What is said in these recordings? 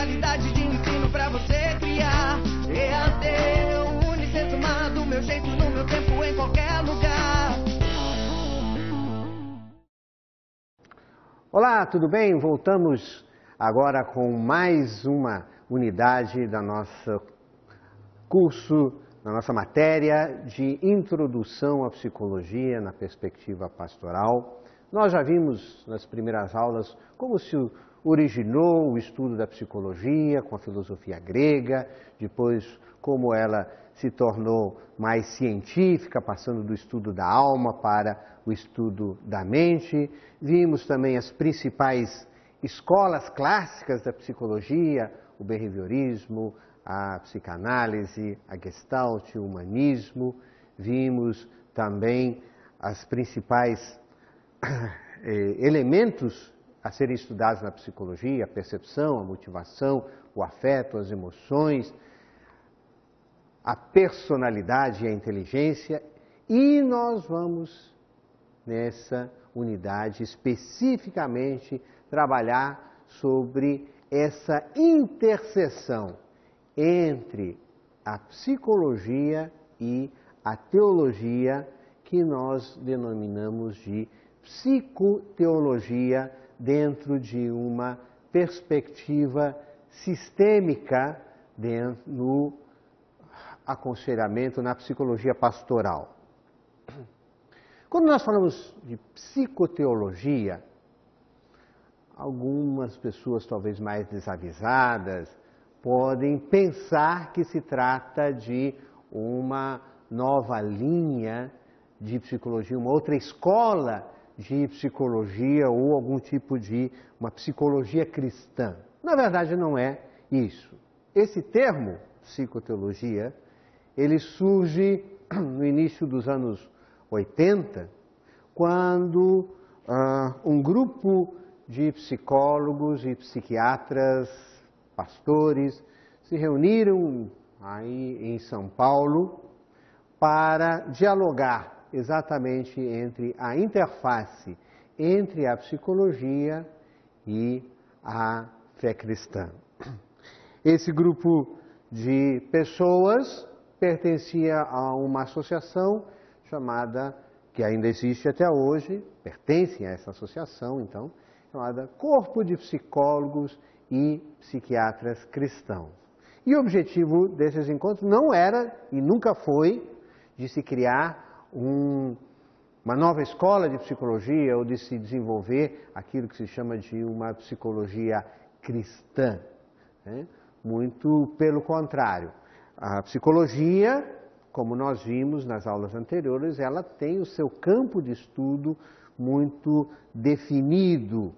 modalidade de ensino pra você criar. EAD, Unicentro, do meu jeito, no meu tempo, em qualquer lugar. Olá, tudo bem? Voltamos agora com mais uma unidade da nossa curso, da nossa matéria de Introdução à Psicologia na Perspectiva Pastoral. Nós já vimos nas primeiras aulas como se originou o estudo da psicologia com a filosofia grega, depois como ela se tornou mais científica, passando do estudo da alma para o estudo da mente. Vimos também as principais escolas clássicas da psicologia, o behaviorismo, a psicanálise, a gestalt, o humanismo. Vimos também as principais elementos a serem estudados na psicologia, a percepção, a motivação, o afeto, as emoções, a personalidade e a inteligência. E nós vamos, nessa unidade, especificamente trabalhar sobre essa interseção entre a psicologia e a teologia, que nós denominamos de psicoteologia, dentro de uma perspectiva sistêmica no aconselhamento, na psicologia pastoral. Quando nós falamos de psicoteologia, algumas pessoas, talvez mais desavisadas, podem pensar que se trata de uma nova linha de psicologia, uma outra escola de psicologia ou algum tipo de uma psicologia cristã. Na verdade, não é isso. Esse termo, psicoteologia, ele surge no início dos anos 80, quando um grupo de psicólogos e psiquiatras, pastores, se reuniram aí em São Paulo para dialogar exatamente entre a interface entre a psicologia e a fé cristã. Esse grupo de pessoas pertencia a uma associação chamada, que ainda existe até hoje, pertence a essa associação, então, chamada Corpo de Psicólogos e Psiquiatras Cristãos. E o objetivo desses encontros não era e nunca foi de se criar uma nova escola de psicologia ou de se desenvolver aquilo que se chama de uma psicologia cristã, né? Muito pelo contrário. A psicologia, como nós vimos nas aulas anteriores, ela tem o seu campo de estudo muito definido.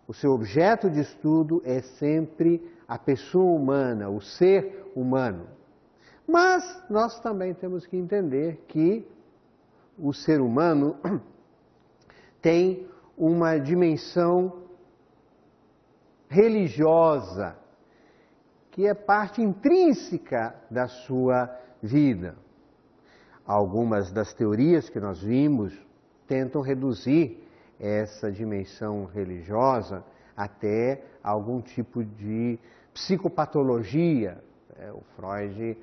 O seu objeto de estudo é sempre a pessoa humana, o ser humano. Mas nós também temos que entender que o ser humano tem uma dimensão religiosa, que é parte intrínseca da sua vida. Algumas das teorias que nós vimos tentam reduzir essa dimensão religiosa até algum tipo de psicopatologia. O Freud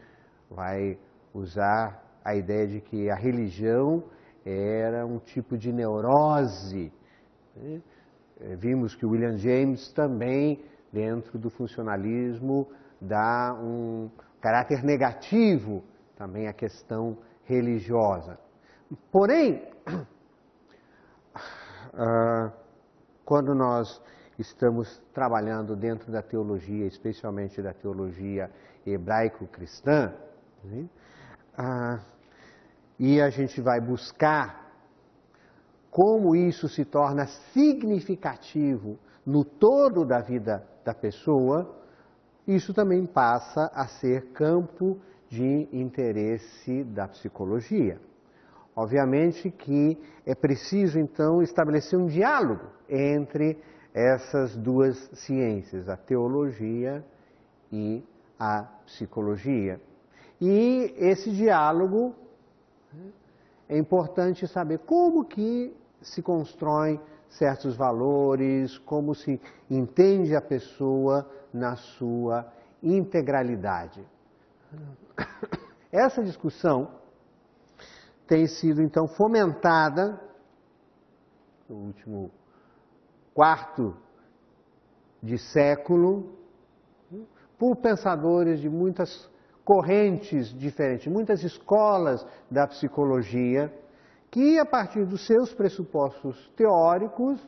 vai usar a ideia de que a religião era um tipo de neurose. Vimos que o William James também, dentro do funcionalismo, dá um caráter negativo também à questão religiosa. Porém, quando nós estamos trabalhando dentro da teologia, especialmente da teologia hebraico-cristã, e a gente vai buscar como isso se torna significativo no todo da vida da pessoa, isso também passa a ser campo de interesse da psicologia. Obviamente que é preciso, então, estabelecer um diálogo entre essas duas ciências, a teologia e a psicologia. E esse diálogo, é importante saber como que se constroem certos valores, como se entende a pessoa na sua integralidade. Essa discussão tem sido, então, fomentada no último quarto de século por pensadores de muitas correntes diferentes, muitas escolas da psicologia, que, a partir dos seus pressupostos teóricos,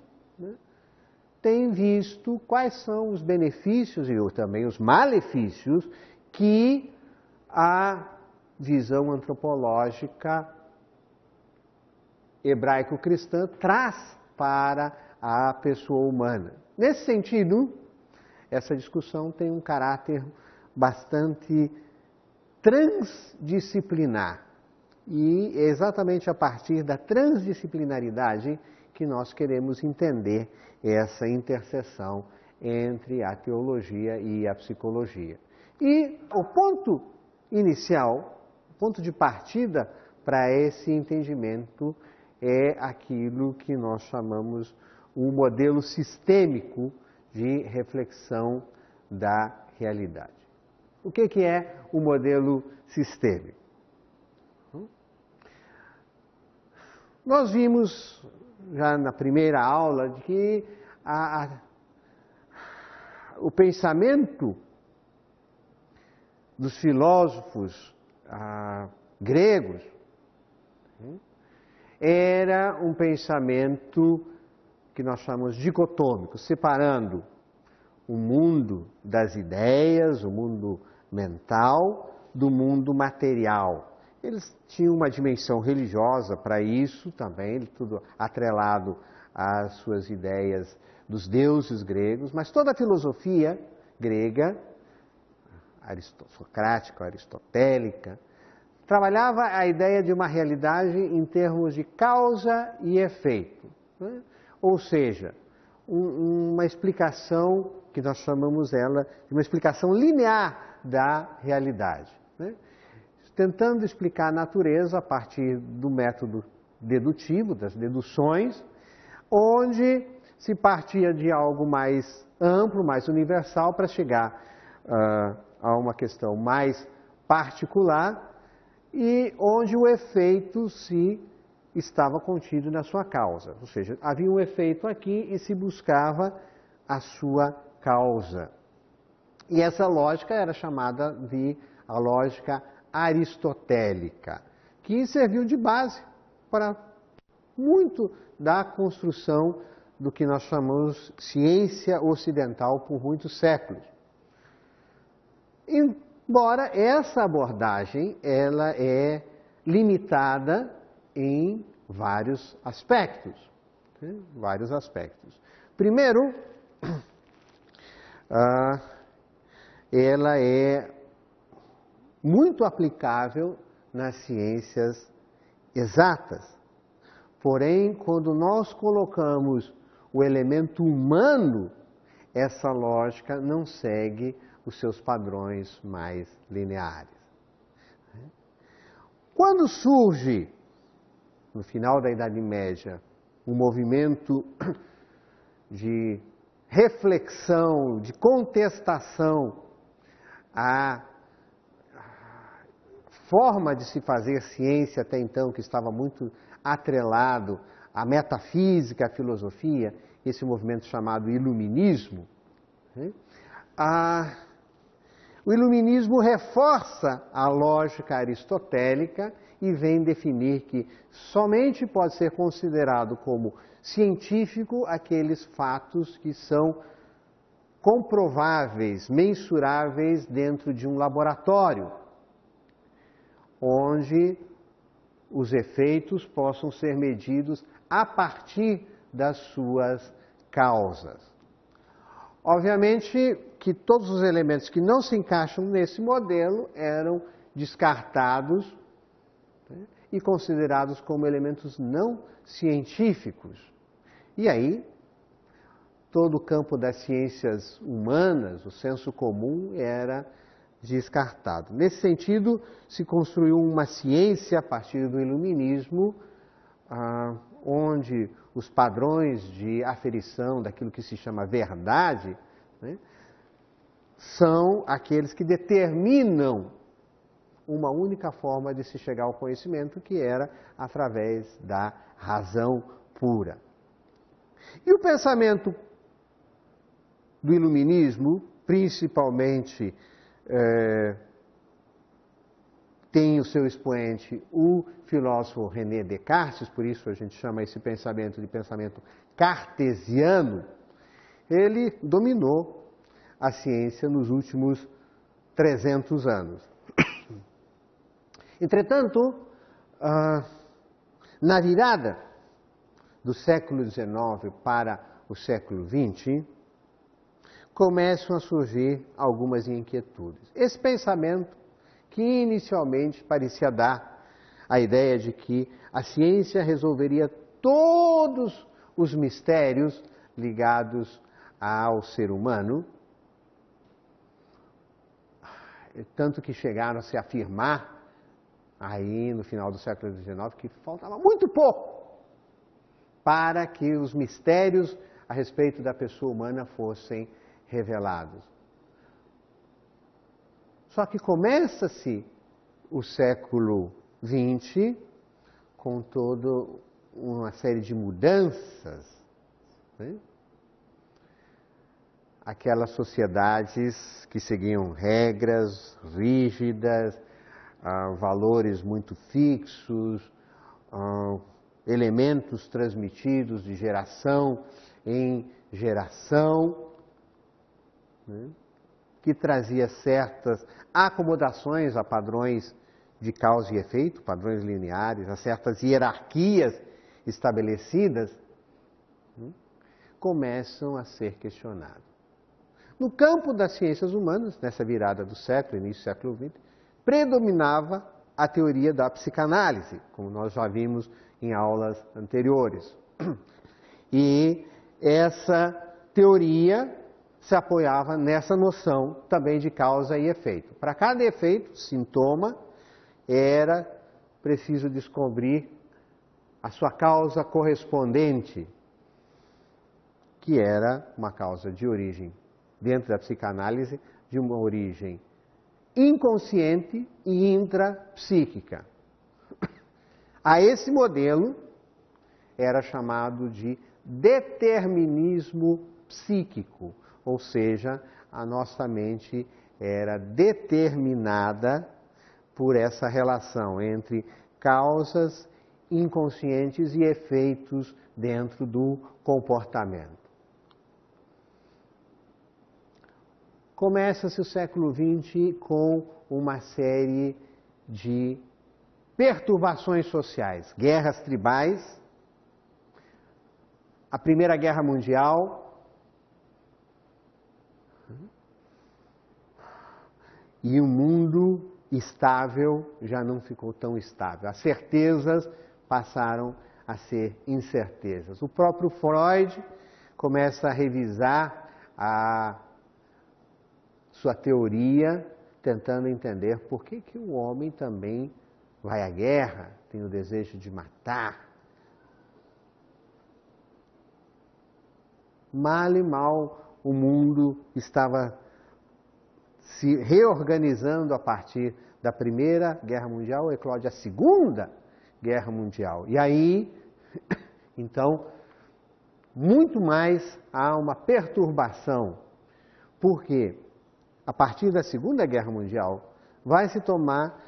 têm visto quais são os benefícios e também os malefícios que a visão antropológica hebraico-cristã traz para a pessoa humana. Nesse sentido, essa discussão tem um caráter bastante transdisciplinar. E é exatamente a partir da transdisciplinaridade que nós queremos entender essa interseção entre a teologia e a psicologia. E o ponto inicial, o ponto de partida para esse entendimento é aquilo que nós chamamos o modelo sistêmico de reflexão da realidade. O que é o modelo sistêmico? Nós vimos já na primeira aula de que o pensamento dos filósofos gregos era um pensamento que nós chamamos dicotômico, separando o mundo das ideias, o mundo mental, do mundo material. Eles tinham uma dimensão religiosa para isso também, tudo atrelado às suas ideias dos deuses gregos, mas toda a filosofia grega, socrática, aristotélica, trabalhava a ideia de uma realidade em termos de causa e efeito, né? Ou seja, uma explicação que nós chamamos ela de uma explicação linear da realidade, né? Tentando explicar a natureza a partir do método dedutivo, das deduções, onde se partia de algo mais amplo, mais universal, para chegar a uma questão mais particular e onde o efeito se estava contido na sua causa. Ou seja, havia um efeito aqui e se buscava a sua causa. E essa lógica era chamada de a lógica aristotélica, que serviu de base para muito da construção do que nós chamamos ciência ocidental por muitos séculos. Embora essa abordagem ela é limitada em vários aspectos. Né? Vários aspectos. Primeiro, ela é muito aplicável nas ciências exatas. Porém, quando nós colocamos o elemento humano, essa lógica não segue os seus padrões mais lineares. Quando surge, no final da Idade Média, um movimento de reflexão, de contestação à forma de se fazer ciência até então, que estava muito atrelado à metafísica, à filosofia, esse movimento chamado iluminismo, o iluminismo reforça a lógica aristotélica e vem definir que somente pode ser considerado como científico aqueles fatos que são comprováveis, mensuráveis dentro de um laboratório, onde os efeitos possam ser medidos a partir das suas causas. Obviamente que todos os elementos que não se encaixam nesse modelo eram descartados, né, e considerados como elementos não científicos. E aí, todo o campo das ciências humanas, o senso comum, era descartado. Nesse sentido, se construiu uma ciência a partir do iluminismo, onde os padrões de aferição daquilo que se chama verdade, né, são aqueles que determinam uma única forma de se chegar ao conhecimento, que era através da razão pura. E o pensamento do iluminismo, principalmente, tem o seu expoente o filósofo René Descartes, por isso a gente chama esse pensamento de pensamento cartesiano. Ele dominou a ciência nos últimos 300 anos. Entretanto, na virada do século XIX para o século XX, começam a surgir algumas inquietudes. Esse pensamento, que inicialmente parecia dar a ideia de que a ciência resolveria todos os mistérios ligados ao ser humano, tanto que chegaram a se afirmar, aí no final do século XIX, que faltava muito pouco para que os mistérios a respeito da pessoa humana fossem revelados. Só que começa-se o século XX com toda uma série de mudanças, né? Aquelas sociedades que seguiam regras rígidas, valores muito fixos, elementos transmitidos de geração em geração, né, que trazia certas acomodações a padrões de causa e efeito, padrões lineares, a certas hierarquias estabelecidas, né, começam a ser questionados. No campo das ciências humanas, nessa virada do século, início do século XX, predominava a teoria da psicanálise, como nós já vimos em aulas anteriores. E essa teoria se apoiava nessa noção também de causa e efeito. Para cada efeito, sintoma, era preciso descobrir a sua causa correspondente, que era uma causa de origem, dentro da psicanálise, de uma origem inconsciente e intrapsíquica. A esse modelo era chamado de determinismo psíquico, ou seja, a nossa mente era determinada por essa relação entre causas inconscientes e efeitos dentro do comportamento. Começa-se o século XX com uma série de perturbações sociais, guerras tribais, a Primeira Guerra Mundial e o mundo estável já não ficou tão estável. As certezas passaram a ser incertezas. O próprio Freud começa a revisar a sua teoria, tentando entender por que o homem também vai à guerra, tem o desejo de matar. Mal e mal, o mundo estava se reorganizando a partir da Primeira Guerra Mundial, eclode a Segunda Guerra Mundial. E aí, então, muito mais há uma perturbação. Por quê? A partir da Segunda Guerra Mundial, vai se tomar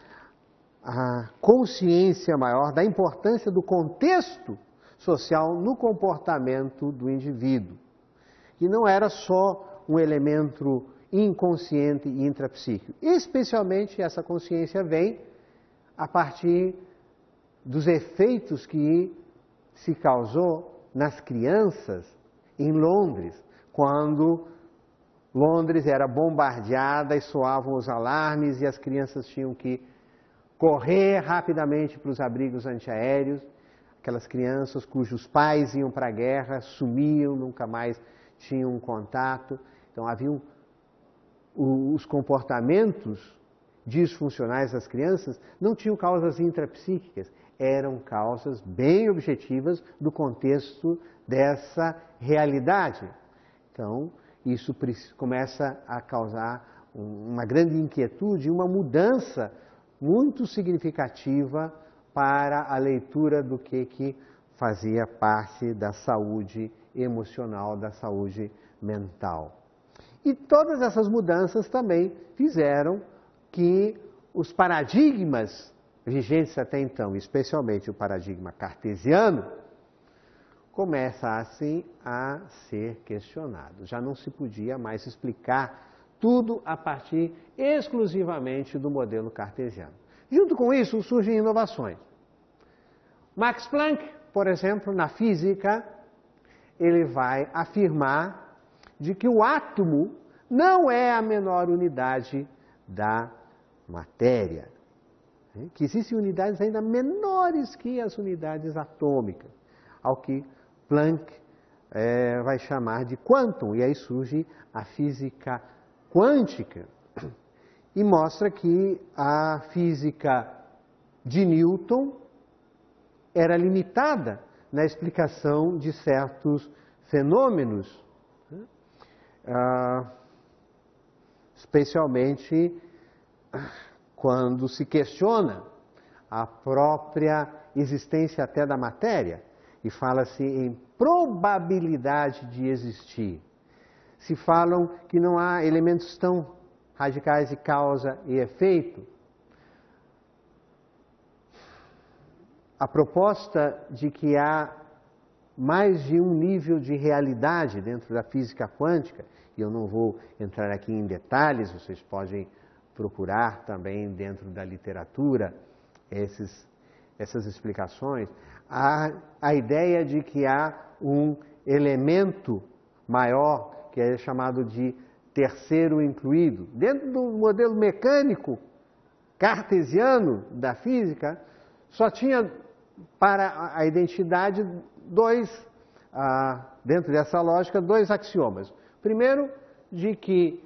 a consciência maior da importância do contexto social no comportamento do indivíduo. E não era só um elemento inconsciente e intrapsíquico. Especialmente essa consciência vem a partir dos efeitos que se causou nas crianças em Londres, quando Londres era bombardeada e soavam os alarmes e as crianças tinham que correr rapidamente para os abrigos antiaéreos. Aquelas crianças cujos pais iam para a guerra, sumiam, nunca mais tinham contato. Então haviam os comportamentos disfuncionais das crianças, não tinham causas intrapsíquicas, eram causas bem objetivas do contexto dessa realidade. Então, isso começa a causar uma grande inquietude, uma mudança muito significativa para a leitura do que fazia parte da saúde emocional, da saúde mental. E todas essas mudanças também fizeram que os paradigmas vigentes até então, especialmente o paradigma cartesiano, começassem a ser questionados. Já não se podia mais explicar tudo a partir exclusivamente do modelo cartesiano. Junto com isso, surgem inovações. Max Planck, por exemplo, na física, ele vai afirmar de que o átomo não é a menor unidade da matéria, que existem unidades ainda menores que as unidades atômicas, ao que Planck vai chamar de quantum, e aí surge a física quântica, e mostra que a física de Newton era limitada na explicação de certos fenômenos, especialmente quando se questiona a própria existência até da matéria, e fala-se em probabilidade de existir. Se falam que não há elementos tão radicais de causa e efeito. A proposta de que há mais de um nível de realidade dentro da física quântica, e eu não vou entrar aqui em detalhes, vocês podem procurar também dentro da literatura essas explicações, a ideia de que há um elemento maior, que é chamado de terceiro incluído. Dentro do modelo mecânico cartesiano da física, só tinha para a identidade dentro dessa lógica, dois axiomas. Primeiro, de que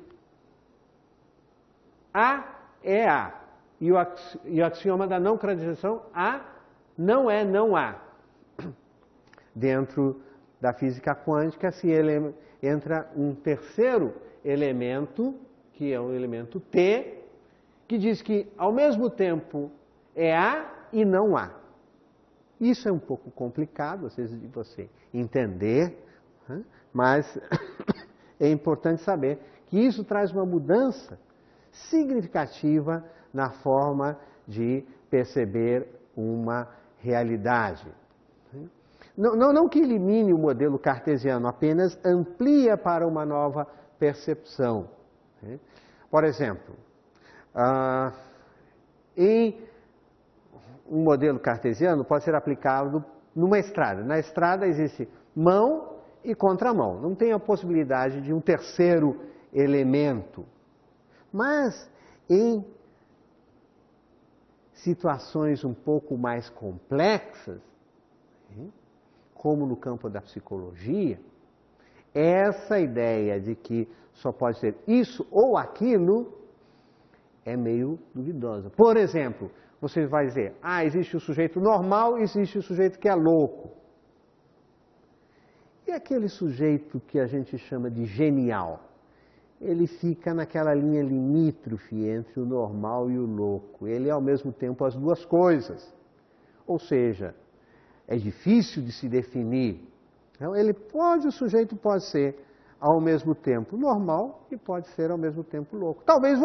A é A, e o axioma da não contradição, A não é não A. Dentro da física quântica, entra um terceiro elemento, que é o elemento T, que diz que ao mesmo tempo é A e não A. Isso é um pouco complicado, às vezes, de você entender, mas é importante saber que isso traz uma mudança significativa na forma de perceber uma realidade. Não que elimine o modelo cartesiano, apenas amplia para uma nova percepção. Por exemplo, em um modelo cartesiano pode ser aplicado numa estrada. Na estrada existe mão e contramão. Não tem a possibilidade de um terceiro elemento. Mas em situações um pouco mais complexas, como no campo da psicologia, essa ideia de que só pode ser isso ou aquilo é meio duvidosa. Por exemplo, você vai dizer, existe o sujeito normal e existe o sujeito que é louco. E aquele sujeito que a gente chama de genial? Ele fica naquela linha limítrofe entre o normal e o louco. Ele é ao mesmo tempo as duas coisas. Ou seja, é difícil de se definir. Então, o sujeito pode ser ao mesmo tempo normal e pode ser ao mesmo tempo louco. Talvez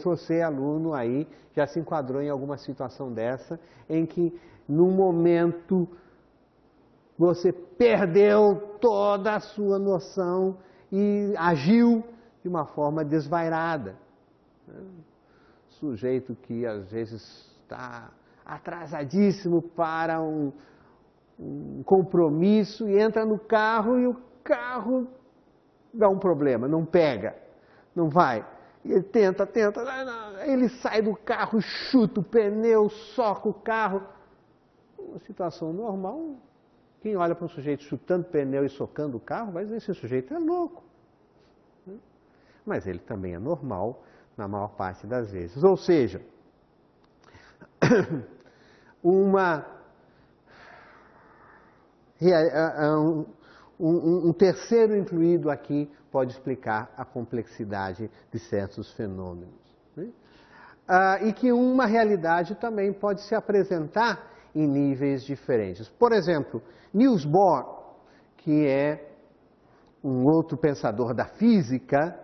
você, aluno aí, já se enquadrou em alguma situação dessa, em que, num momento, você perdeu toda a sua noção e agiu de uma forma desvairada. Sujeito que, às vezes, está atrasadíssimo para um compromisso e entra no carro e o carro dá um problema, não pega, não vai. Ele tenta, ele sai do carro, chuta o pneu, soca o carro. Uma situação normal, quem olha para um sujeito chutando pneu e socando o carro, vai dizer, esse sujeito é louco. Mas ele também é normal na maior parte das vezes. Ou seja, um terceiro incluído aqui pode explicar a complexidade de certos fenômenos, né? E que uma realidade também pode se apresentar em níveis diferentes. Por exemplo, Niels Bohr, que é um outro pensador da física,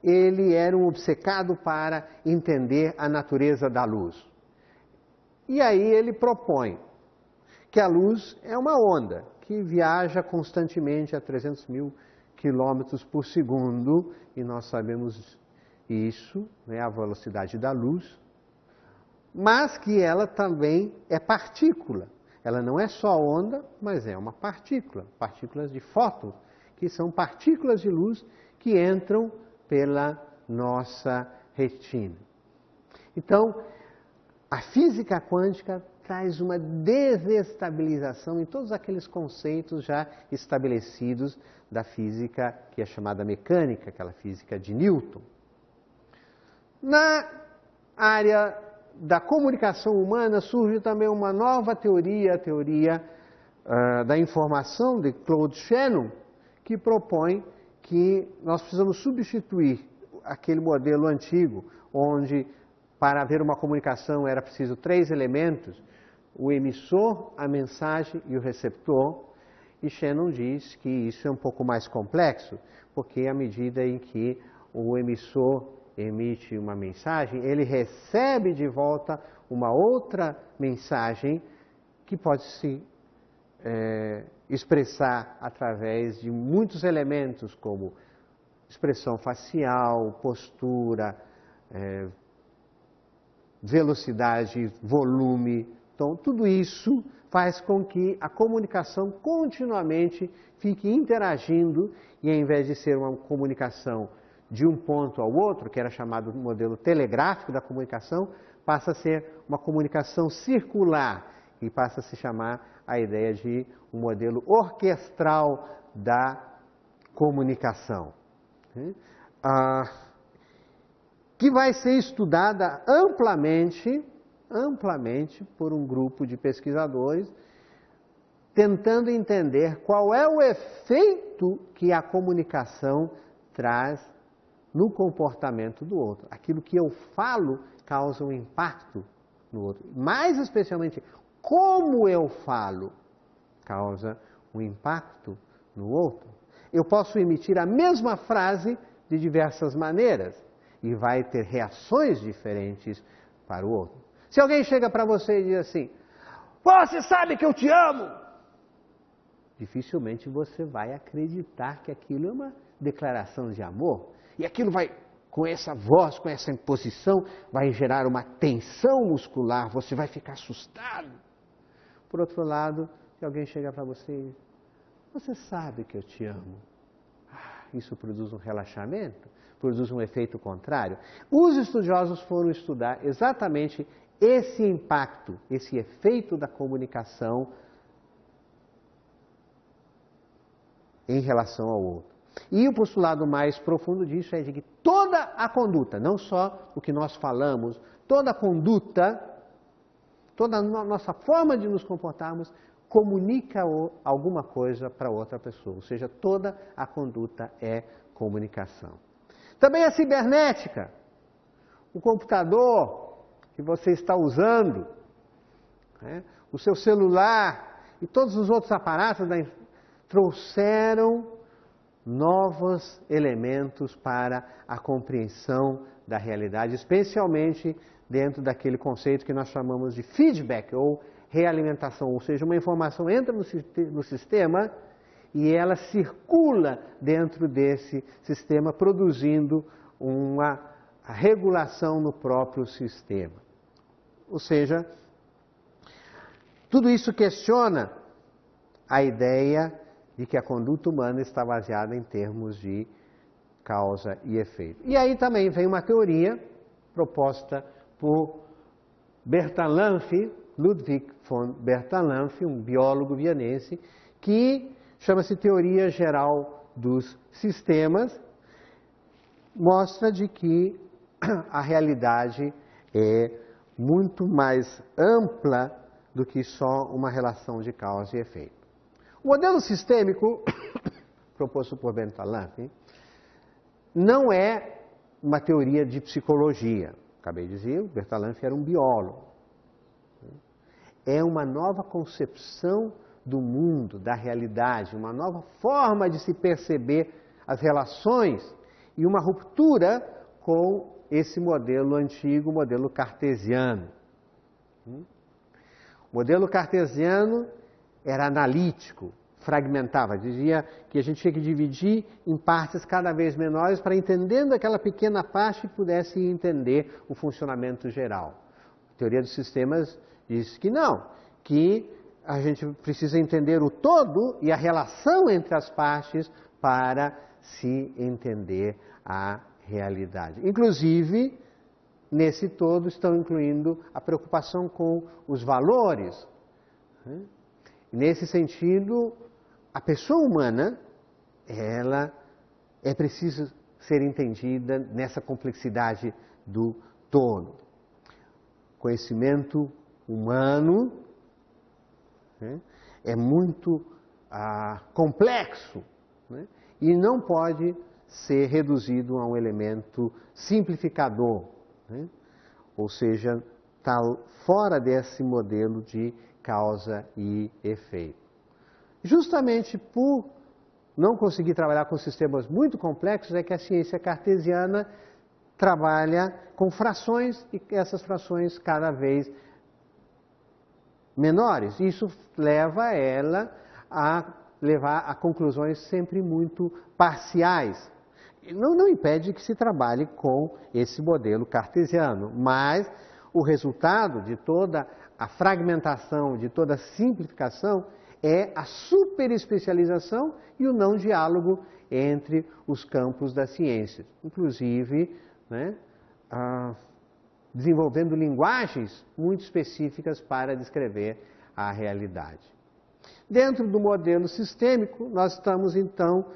ele era um obcecado para entender a natureza da luz. E aí ele propõe que a luz é uma onda que viaja constantemente a 300 mil quilômetros por segundo, e nós sabemos isso, né, a velocidade da luz, mas que ela também é partícula. Ela não é só onda, mas é uma partícula, partículas de fótons, que são partículas de luz que entram pela nossa retina. Então, a física quântica traz uma desestabilização em todos aqueles conceitos já estabelecidos da física que é chamada mecânica, aquela física de Newton. Na área da comunicação humana surge também uma nova teoria, a teoria da informação de Claude Shannon, que propõe que nós precisamos substituir aquele modelo antigo, onde para haver uma comunicação era preciso 3 elementos, o emissor, a mensagem e o receptor, e Shannon diz que isso é um pouco mais complexo, porque à medida em que o emissor emite uma mensagem, ele recebe de volta uma outra mensagem que pode se expressar através de muitos elementos, como expressão facial, postura, velocidade, volume. Então, tudo isso faz com que a comunicação continuamente fique interagindo e, ao invés de ser uma comunicação de um ponto ao outro, que era chamado de modelo telegráfico da comunicação, passa a ser uma comunicação circular e passa a se chamar a ideia de um modelo orquestral da comunicação, que vai ser estudada amplamente por um grupo de pesquisadores, tentando entender qual é o efeito que a comunicação traz no comportamento do outro. Aquilo que eu falo causa um impacto no outro. Mais especialmente, como eu falo causa um impacto no outro. Eu posso emitir a mesma frase de diversas maneiras e vai ter reações diferentes para o outro. Se alguém chega para você e diz assim: "Você sabe que eu te amo", dificilmente você vai acreditar que aquilo é uma declaração de amor. E aquilo vai, com essa voz, com essa imposição, vai gerar uma tensão muscular, você vai ficar assustado. Por outro lado, se alguém chega para você e diz: "Você sabe que eu te amo", isso produz um relaxamento, produz um efeito contrário. Os estudiosos foram estudar exatamente esse impacto, esse efeito da comunicação em relação ao outro. E o postulado mais profundo disso é de que toda a conduta, não só o que nós falamos, toda a conduta, toda a nossa forma de nos comportarmos, comunica alguma coisa para outra pessoa. Ou seja, toda a conduta é comunicação. Também a cibernética, o computador que você está usando, né, o seu celular e todos os outros aparatos trouxeram novos elementos para a compreensão da realidade, especialmente dentro daquele conceito que nós chamamos de feedback ou realimentação, ou seja, uma informação entra no sistema e ela circula dentro desse sistema, produzindo uma regulação no próprio sistema. Ou seja, tudo isso questiona a ideia de que a conduta humana está baseada em termos de causa e efeito. E aí também vem uma teoria proposta por Bertalanffy, Ludwig von Bertalanffy, um biólogo vienense, que chama-se Teoria Geral dos Sistemas, mostra de que a realidade é muito mais ampla do que só uma relação de causa e efeito. O modelo sistêmico, proposto por Bertalanffy, não é uma teoria de psicologia. Acabei de dizer, o Bertalanffy era um biólogo. É uma nova concepção do mundo, da realidade, uma nova forma de se perceber as relações e uma ruptura com esse modelo antigo, o modelo cartesiano. O modelo cartesiano era analítico, fragmentava, dizia que a gente tinha que dividir em partes cada vez menores para, entendendo aquela pequena parte, pudesse entender o funcionamento geral. A teoria dos sistemas diz que não, que a gente precisa entender o todo e a relação entre as partes para se entender a realidade. Inclusive, nesse todo estão incluindo a preocupação com os valores. Nesse sentido, a pessoa humana, ela é preciso ser entendida nessa complexidade do todo. Conhecimento humano é muito complexo, né? E não pode ser reduzido a um elemento simplificador, né? Ou seja, está fora desse modelo de causa e efeito. Justamente por não conseguir trabalhar com sistemas muito complexos é que a ciência cartesiana trabalha com frações e essas frações cada vez menores. Isso leva ela a levar a conclusões sempre muito parciais. Não impede que se trabalhe com esse modelo cartesiano, mas o resultado de toda a fragmentação, de toda a simplificação, é a superespecialização e o não diálogo entre os campos da ciência. Inclusive, né, desenvolvendo linguagens muito específicas para descrever a realidade. Dentro do modelo sistêmico, nós estamos, então,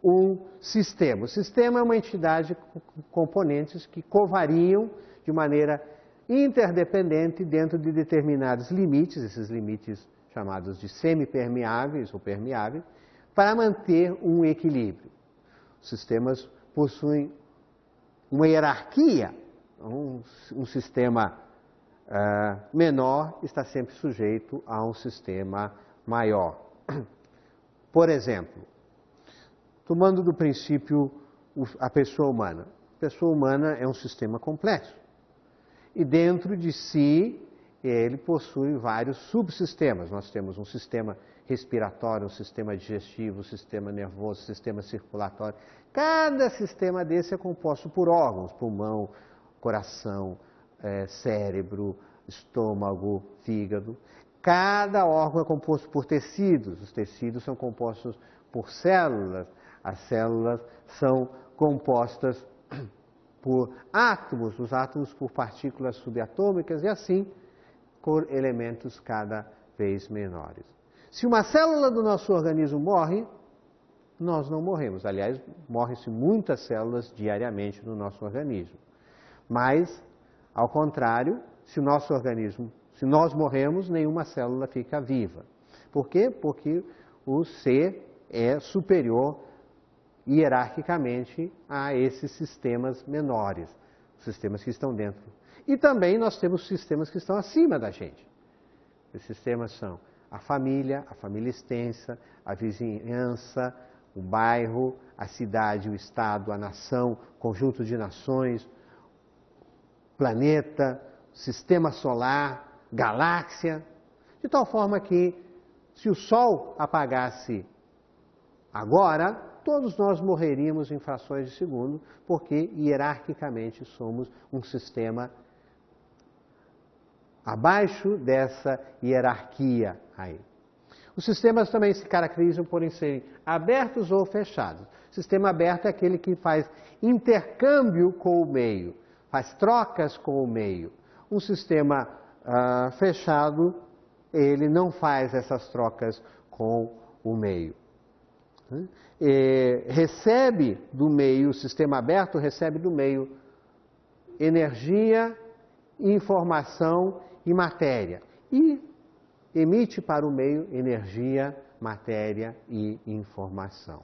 um sistema. O sistema é uma entidade com componentes que covariam de maneira interdependente dentro de determinados limites, esses limites chamados de semipermeáveis ou permeáveis, para manter um equilíbrio. Os sistemas possuem uma hierarquia. Um sistema menor está sempre sujeito a um sistema maior. Por exemplo, tomando do princípio a pessoa humana. A pessoa humana é um sistema complexo. E dentro de si, ele possui vários subsistemas. Nós temos um sistema respiratório, um sistema digestivo, um sistema nervoso, um sistema circulatório. Cada sistema desse é composto por órgãos, pulmão, coração, cérebro, estômago, fígado. Cada órgão é composto por tecidos. Os tecidos são compostos por células. As células são compostas por átomos, os átomos por partículas subatômicas e assim por elementos cada vez menores. Se uma célula do nosso organismo morre, nós não morremos. Aliás, morrem-se muitas células diariamente no nosso organismo. Mas, ao contrário, se nós morremos, nenhuma célula fica viva. Por quê? Porque o ser é superior hierarquicamente a esses sistemas menores, sistemas que estão dentro. E também nós temos sistemas que estão acima da gente. Esses sistemas são a família extensa, a vizinhança, o bairro, a cidade, o estado, a nação, conjunto de nações, planeta, sistema solar, galáxia, de tal forma que, se o Sol apagasse agora, todos nós morreríamos em frações de segundo, porque hierarquicamente somos um sistema abaixo dessa hierarquia aí. Os sistemas também se caracterizam por serem abertos ou fechados. O sistema aberto é aquele que faz intercâmbio com o meio, faz trocas com o meio. Um sistema fechado, ele não faz essas trocas com o meio. Recebe do meio, o sistema aberto recebe do meio energia, informação e matéria. E emite para o meio energia, matéria e informação.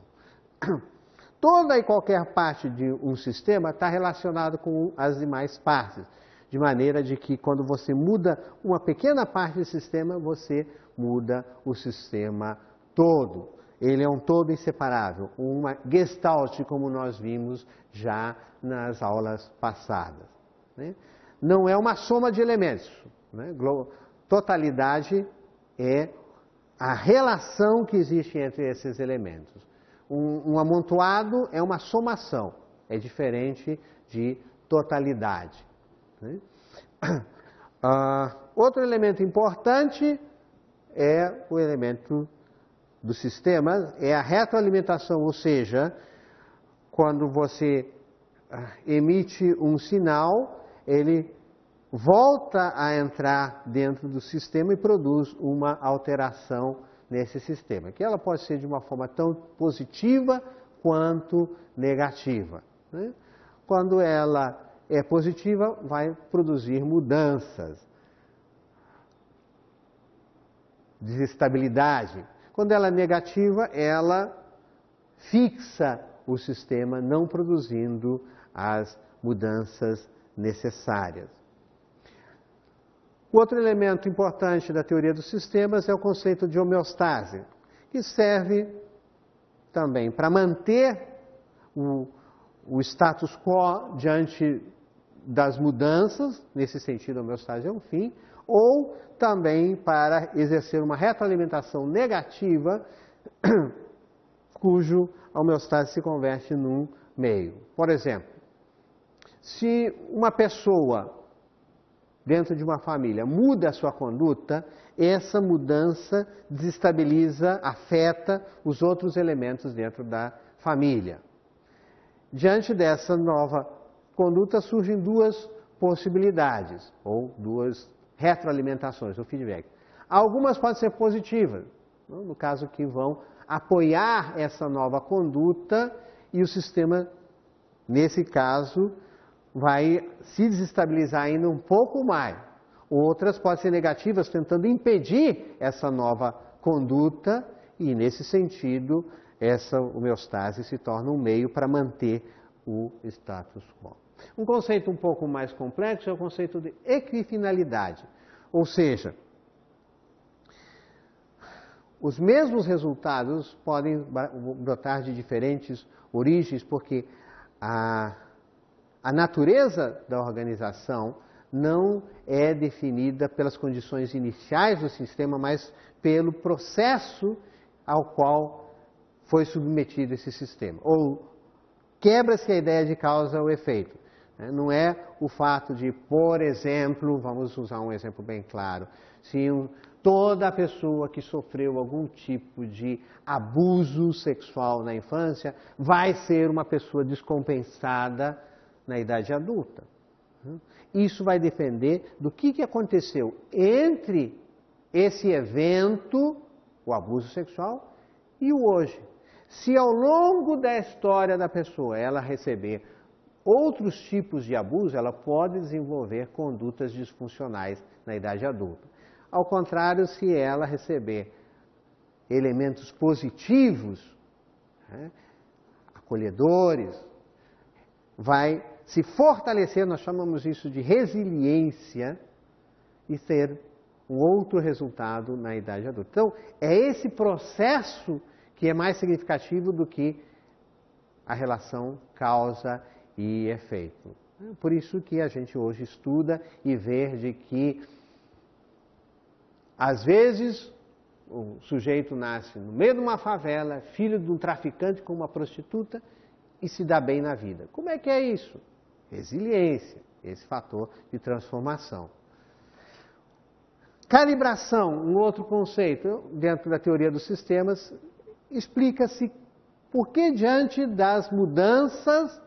Toda e qualquer parte de um sistema está relacionado com as demais partes, de maneira de que quando você muda uma pequena parte do sistema, você muda o sistema todo. Ele é um todo inseparável, uma gestalt, como nós vimos já nas aulas passadas, né? Não é uma soma de elementos, né? Totalidade é a relação que existe entre esses elementos. Um amontoado é uma somação, é diferente de totalidade, né? Outro elemento importante é o elemento do sistema, é a retroalimentação, ou seja, quando você emite um sinal, ele volta a entrar dentro do sistema e produz uma alteração nesse sistema, que ela pode ser de uma forma tão positiva quanto negativa, né? Quando ela é positiva, vai produzir mudanças, desestabilidade. Quando ela é negativa, ela fixa o sistema, não produzindo as mudanças necessárias. O outro elemento importante da teoria dos sistemas é o conceito de homeostase, que serve também para manter o status quo diante das mudanças, nesse sentido a homeostase é um fim, ou também para exercer uma retroalimentação negativa, cujo a homeostase se converte num meio. Por exemplo, se uma pessoa dentro de uma família muda a sua conduta, essa mudança desestabiliza, afeta os outros elementos dentro da família. Diante dessa nova conduta surgem duas possibilidades, ou duas retroalimentações, ou feedback. Algumas podem ser positivas, no caso que vão apoiar essa nova conduta e o sistema, nesse caso, vai se desestabilizar ainda um pouco mais. Outras podem ser negativas, tentando impedir essa nova conduta e, nesse sentido, essa homeostase se torna um meio para manter o status quo. Um conceito um pouco mais complexo é o conceito de equifinalidade, ou seja, os mesmos resultados podem brotar de diferentes origens, porque a natureza da organização não é definida pelas condições iniciais do sistema, mas pelo processo ao qual foi submetido esse sistema. Ou quebra-se a ideia de causa ou efeito. Não é o fato de, por exemplo, vamos usar um exemplo bem claro, se toda pessoa que sofreu algum tipo de abuso sexual na infância vai ser uma pessoa descompensada na idade adulta. Isso vai depender do que aconteceu entre esse evento, o abuso sexual, e o hoje. Se ao longo da história da pessoa ela receber outros tipos de abuso, ela pode desenvolver condutas disfuncionais na idade adulta. Ao contrário, se ela receber elementos positivos, acolhedores, vai se fortalecer, nós chamamos isso de resiliência, e ter um outro resultado na idade adulta. Então, é esse processo que é mais significativo do que a relação causa e efeito. Por isso que a gente hoje estuda e vê de que, às vezes, o sujeito nasce no meio de uma favela, filho de um traficante com uma prostituta, e se dá bem na vida. Como é que é isso? Resiliência, esse fator de transformação. Calibração, um outro conceito dentro da teoria dos sistemas, explica-se por que diante das mudanças,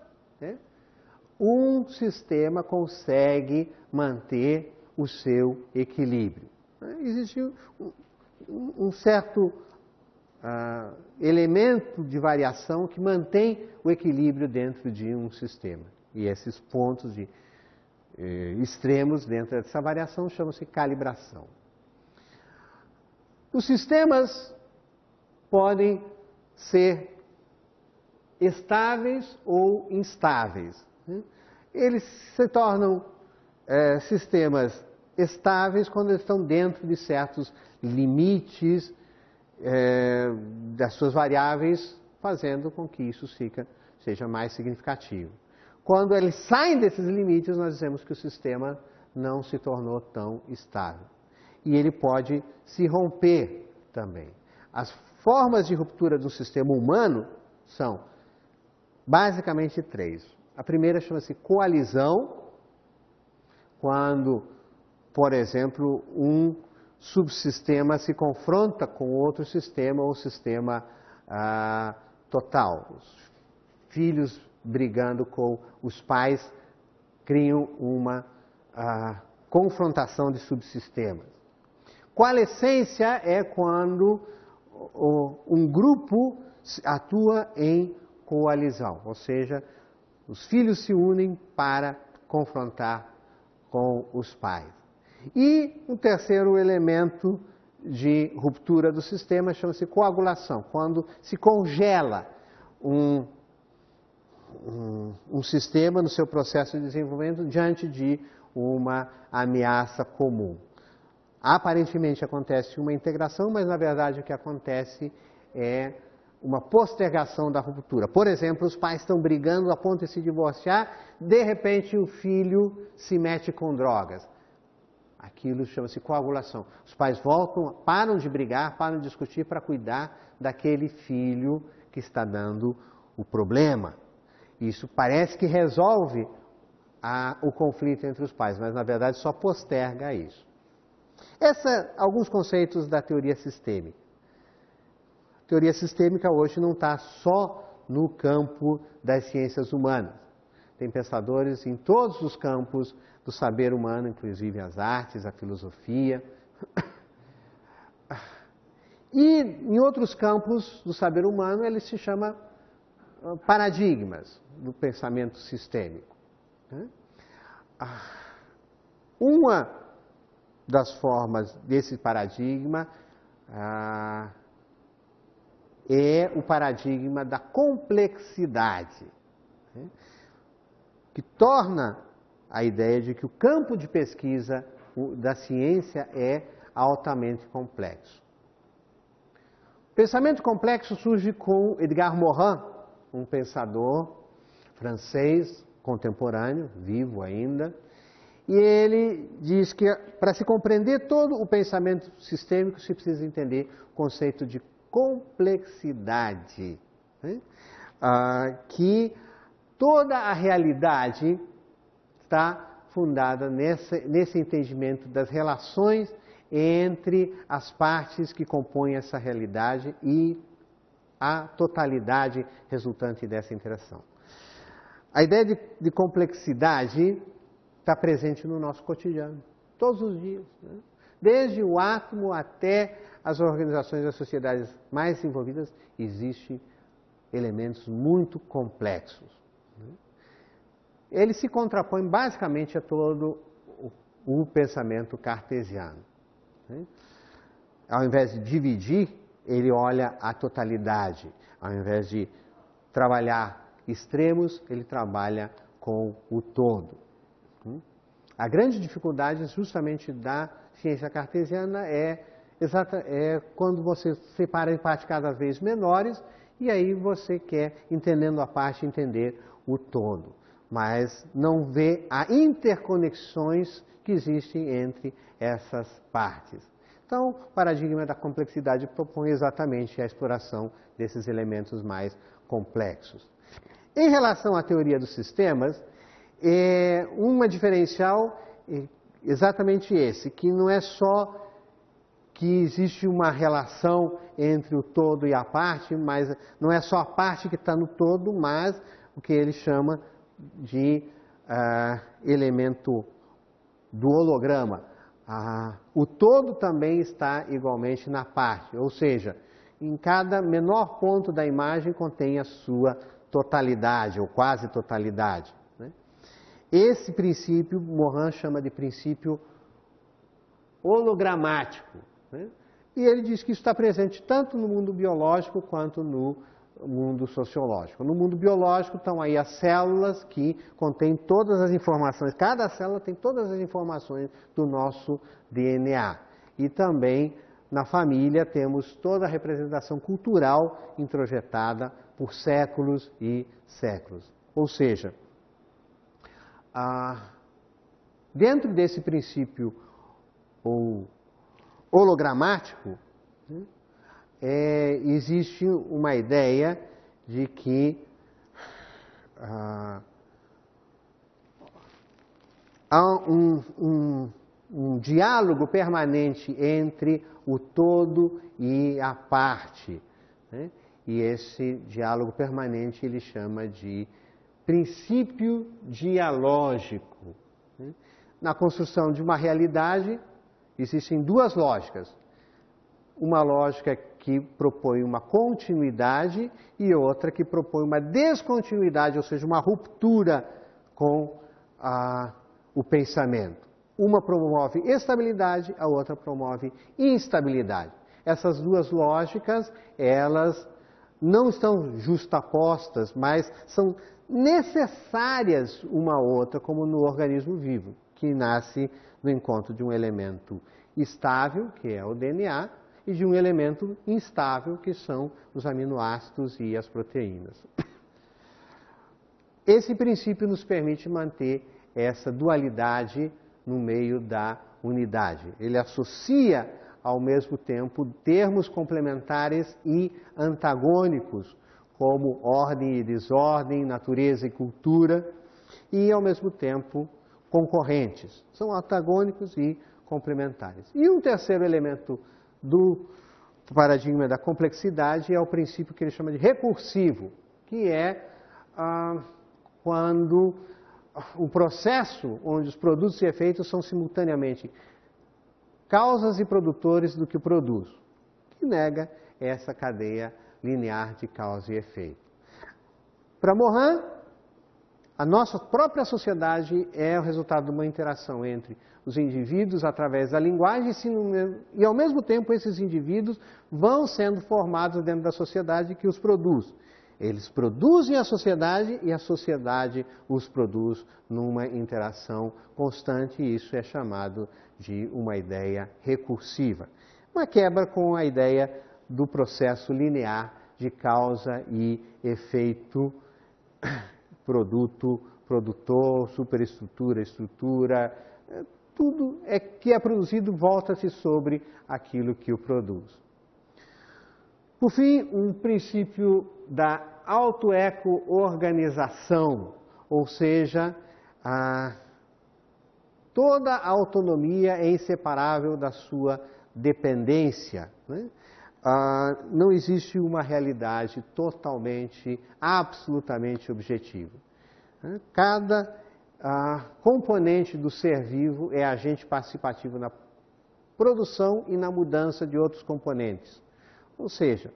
um sistema consegue manter o seu equilíbrio. Existe um certo elemento de variação que mantém o equilíbrio dentro de um sistema. E esses pontos extremos dentro dessa variação chamam-se calibração. Os sistemas podem ser estáveis ou instáveis. Eles se tornam sistemas estáveis quando eles estão dentro de certos limites das suas variáveis, fazendo com que isso seja mais significativo. Quando eles saem desses limites, nós dizemos que o sistema não se tornou tão estável. E ele pode se romper também. As formas de ruptura do sistema humano são basicamente 3. A primeira chama-se coalizão, quando, por exemplo, um subsistema se confronta com outro sistema ou sistema total. Os filhos brigando com os pais criam uma confrontação de subsistemas. Coalescência é quando um grupo atua em coalizão, ou seja, os filhos se unem para confrontar com os pais. E um terceiro elemento de ruptura do sistema chama-se coagulação, quando se congela um sistema no seu processo de desenvolvimento diante de uma ameaça comum. Aparentemente acontece uma integração, mas na verdade o que acontece é uma postergação da ruptura. Por exemplo, os pais estão brigando a ponto de se divorciar, de repente o filho se mete com drogas. Aquilo chama-se coagulação. Os pais voltam, param de brigar, param de discutir para cuidar daquele filho que está dando o problema. Isso parece que resolve o conflito entre os pais, mas na verdade só posterga isso. Alguns conceitos da teoria sistêmica. A teoria sistêmica hoje não está só no campo das ciências humanas. Tem pensadores em todos os campos do saber humano, inclusive as artes, a filosofia. E em outros campos do saber humano ele se chama paradigmas do pensamento sistêmico. Uma das formas desse paradigma é o paradigma da complexidade, que torna a ideia de que o campo de pesquisa da ciência é altamente complexo. O pensamento complexo surge com Edgar Morin, um pensador francês contemporâneo, vivo ainda, e ele diz que para se compreender todo o pensamento sistêmico se precisa entender o conceito de complexidade, que toda a realidade está fundada nesse entendimento das relações entre as partes que compõem essa realidade e a totalidade resultante dessa interação. A ideia de complexidade está presente no nosso cotidiano, todos os dias, Desde o átomo até as organizações das sociedades mais envolvidas, existem elementos muito complexos. Ele se contrapõe basicamente a todo o pensamento cartesiano. Ao invés de dividir, ele olha a totalidade. Ao invés de trabalhar extremos, ele trabalha com o todo. A grande dificuldade justamente da ciência cartesiana é quando você separa em partes cada vez menores e aí você quer, entendendo a parte, entender o todo. Mas não vê as interconexões que existem entre essas partes. Então, o paradigma da complexidade propõe exatamente a exploração desses elementos mais complexos. Em relação à teoria dos sistemas, uma diferencial é exatamente esse, que não é só que existe uma relação entre o todo e a parte, mas não é só a parte que está no todo, mas o que ele chama de elemento do holograma. O todo também está igualmente na parte, ou seja, em cada menor ponto da imagem contém a sua totalidade, ou quase totalidade. Esse princípio, Morin chama de princípio hologramático. E ele diz que isso está presente tanto no mundo biológico quanto no mundo sociológico. No mundo biológico estão aí as células que contêm todas as informações, cada célula tem todas as informações do nosso DNA. E também na família temos toda a representação cultural introjetada por séculos e séculos. Ou seja, dentro desse princípio hologramático, existe uma ideia de que há um diálogo permanente entre o todo e a parte, né? E esse diálogo permanente ele chama de princípio dialógico, né? Na construção de uma realidade existem duas lógicas. Uma lógica que propõe uma continuidade e outra que propõe uma descontinuidade, ou seja, uma ruptura com o pensamento. Uma promove estabilidade, a outra promove instabilidade. Essas duas lógicas, elas não estão justapostas, mas são necessárias uma à outra, como no organismo vivo, que nasce no encontro de um elemento estável, que é o DNA, e de um elemento instável, que são os aminoácidos e as proteínas. Esse princípio nos permite manter essa dualidade no meio da unidade. Ele associa, ao mesmo tempo, termos complementares e antagônicos, como ordem e desordem, natureza e cultura, e, ao mesmo tempo, concorrentes. São antagônicos e complementares. E um terceiro elemento do paradigma da complexidade é o princípio que ele chama de recursivo, que é quando o processo onde os produtos e efeitos são simultaneamente causas e produtores do que produz, que nega essa cadeia linear de causa e efeito. Para Morin, a nossa própria sociedade é o resultado de uma interação entre os indivíduos através da linguagem e, ao mesmo tempo, esses indivíduos vão sendo formados dentro da sociedade que os produz. Eles produzem a sociedade e a sociedade os produz numa interação constante, e isso é chamado de uma ideia recursiva. Uma quebra com a ideia do processo linear de causa e efeito, produto, produtor, superestrutura, estrutura, tudo que é produzido volta-se sobre aquilo que o produz. Por fim, um princípio da autoeco-organização, ou seja, toda a autonomia é inseparável da sua dependência, né? Não existe uma realidade totalmente, absolutamente objetiva. Cada componente do ser vivo é agente participativo na produção e na mudança de outros componentes. Ou seja,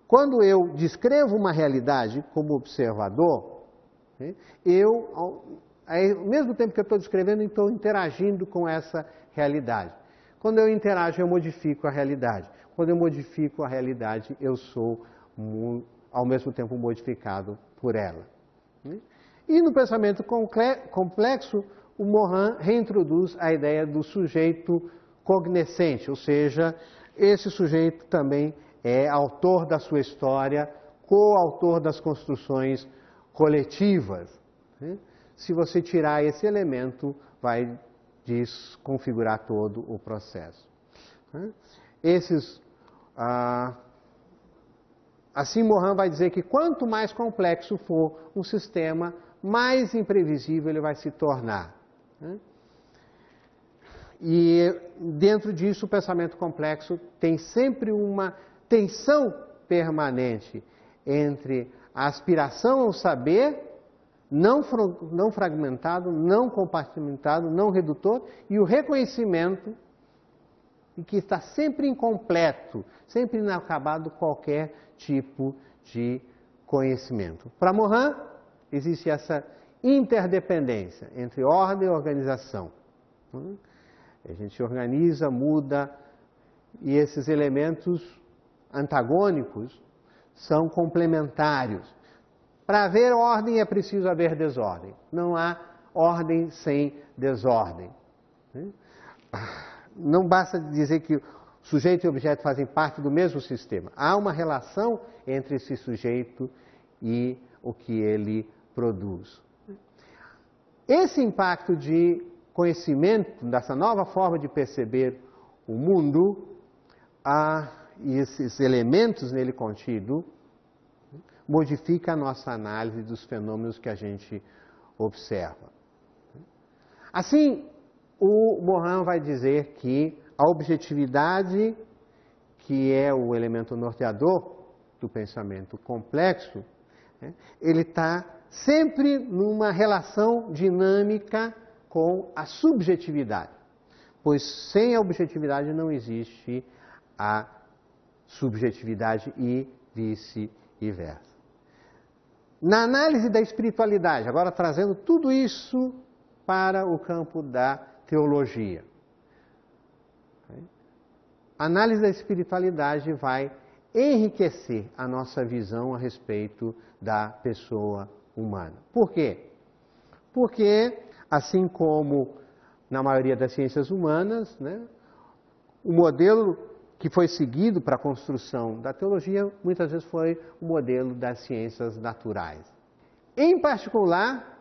quando eu descrevo uma realidade como observador, ao mesmo tempo que eu estou descrevendo, estou interagindo com essa realidade. Quando eu interajo, eu modifico a realidade. Quando eu modifico a realidade, eu sou, ao mesmo tempo, modificado por ela. E no pensamento complexo, o Morin reintroduz a ideia do sujeito cognoscente, ou seja, esse sujeito também é autor da sua história, coautor das construções coletivas. Se você tirar esse elemento, vai desconfigurar todo o processo. Assim, Morin vai dizer que quanto mais complexo for um sistema, mais imprevisível ele vai se tornar. E dentro disso, o pensamento complexo tem sempre uma tensão permanente entre a aspiração ao saber, não fragmentado, não compartimentado, não redutor, e o reconhecimento, que está sempre incompleto, sempre inacabado qualquer tipo de conhecimento. Para Morin, existe essa interdependência entre ordem e organização. A gente organiza, muda e esses elementos antagônicos são complementários. Para haver ordem é preciso haver desordem. Não há ordem sem desordem. Não basta dizer que sujeito e objeto fazem parte do mesmo sistema. Há uma relação entre esse sujeito e o que ele produz. Esse impacto de conhecimento, dessa nova forma de perceber o mundo, e esses elementos nele contidos, modifica a nossa análise dos fenômenos que a gente observa. Assim, o Morin vai dizer que a objetividade, que é o elemento norteador do pensamento complexo, ele está sempre numa relação dinâmica com a subjetividade, pois sem a objetividade não existe a subjetividade e vice-versa. Na análise da espiritualidade, agora trazendo tudo isso para o campo da teologia, a análise da espiritualidade vai enriquecer a nossa visão a respeito da pessoa humana. Por quê? Porque, assim como na maioria das ciências humanas, o modelo que foi seguido para a construção da teologia, muitas vezes foi o modelo das ciências naturais. Em particular,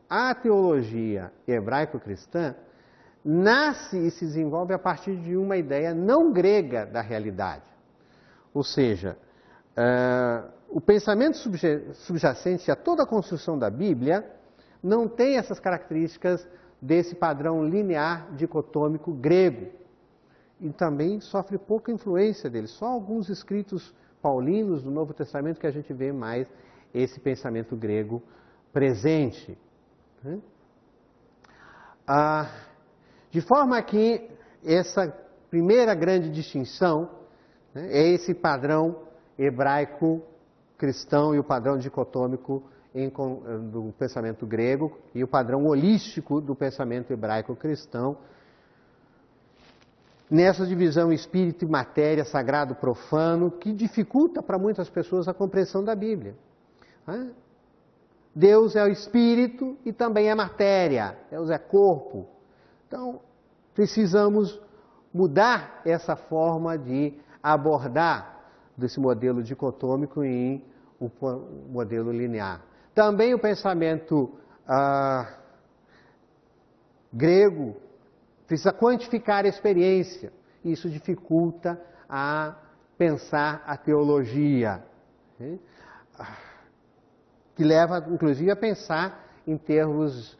a teologia hebraico-cristã nasce e se desenvolve a partir de uma ideia não grega da realidade. Ou seja, o pensamento subjacente a toda a construção da Bíblia não tem essas características desse padrão linear dicotômico grego. E também sofre pouca influência dele. Só alguns escritos paulinos do Novo Testamento que a gente vê mais esse pensamento grego presente. De forma que essa primeira grande distinção é esse padrão hebraico-cristão e o padrão dicotômico do pensamento grego e o padrão holístico do pensamento hebraico-cristão. Nessa divisão espírito e matéria, sagrado, profano, que dificulta para muitas pessoas a compreensão da Bíblia. Deus é o espírito e também é matéria, Deus é corpo. Então, precisamos mudar essa forma de abordar desse modelo dicotômico em o modelo linear. Também o pensamento grego precisa quantificar a experiência. Isso dificulta a pensar a teologia, que leva, inclusive, a pensar em termos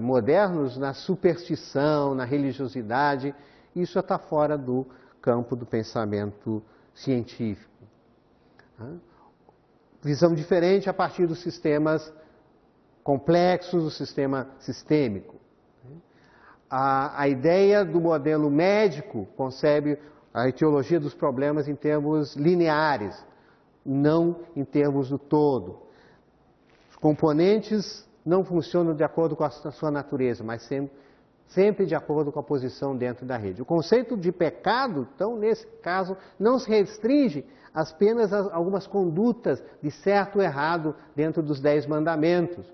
modernos na superstição, na religiosidade. Isso está fora do campo do pensamento científico. Visão diferente a partir dos sistemas complexos, do sistema sistêmico. A ideia do modelo médico concebe a etiologia dos problemas em termos lineares, não em termos do todo. Os componentes não funcionam de acordo com a sua natureza, mas sempre de acordo com a posição dentro da rede. O conceito de pecado, então, nesse caso, não se restringe apenas a algumas condutas de certo ou errado dentro dos 10 mandamentos,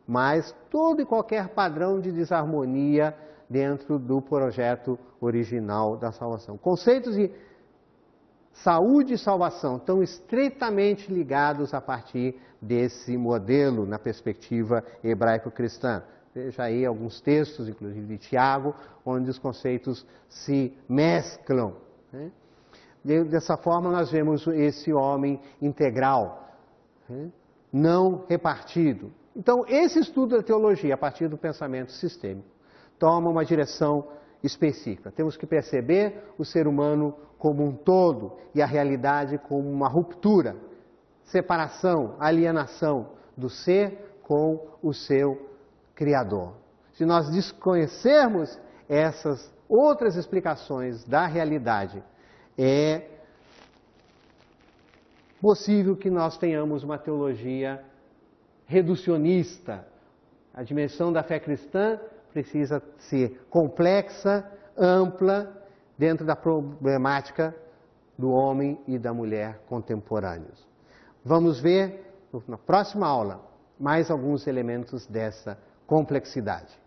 mas todo e qualquer padrão de desarmonia dentro do projeto original da salvação. Conceitos de saúde e salvação estão estreitamente ligados a partir desse modelo na perspectiva hebraico-cristã. Veja aí alguns textos, inclusive de Tiago, onde os conceitos se mesclam. Dessa forma, nós vemos esse homem integral, não repartido. Então, esse estudo da teologia, a partir do pensamento sistêmico, toma uma direção específica. Temos que perceber o ser humano como um todo e a realidade como uma ruptura, separação, alienação do ser com o seu Criador. Se nós desconhecermos essas outras explicações da realidade, é possível que nós tenhamos uma teologia reducionista. A dimensão da fé cristã precisa ser complexa, ampla, dentro da problemática do homem e da mulher contemporâneos. Vamos ver na próxima aula mais alguns elementos dessa complexidade.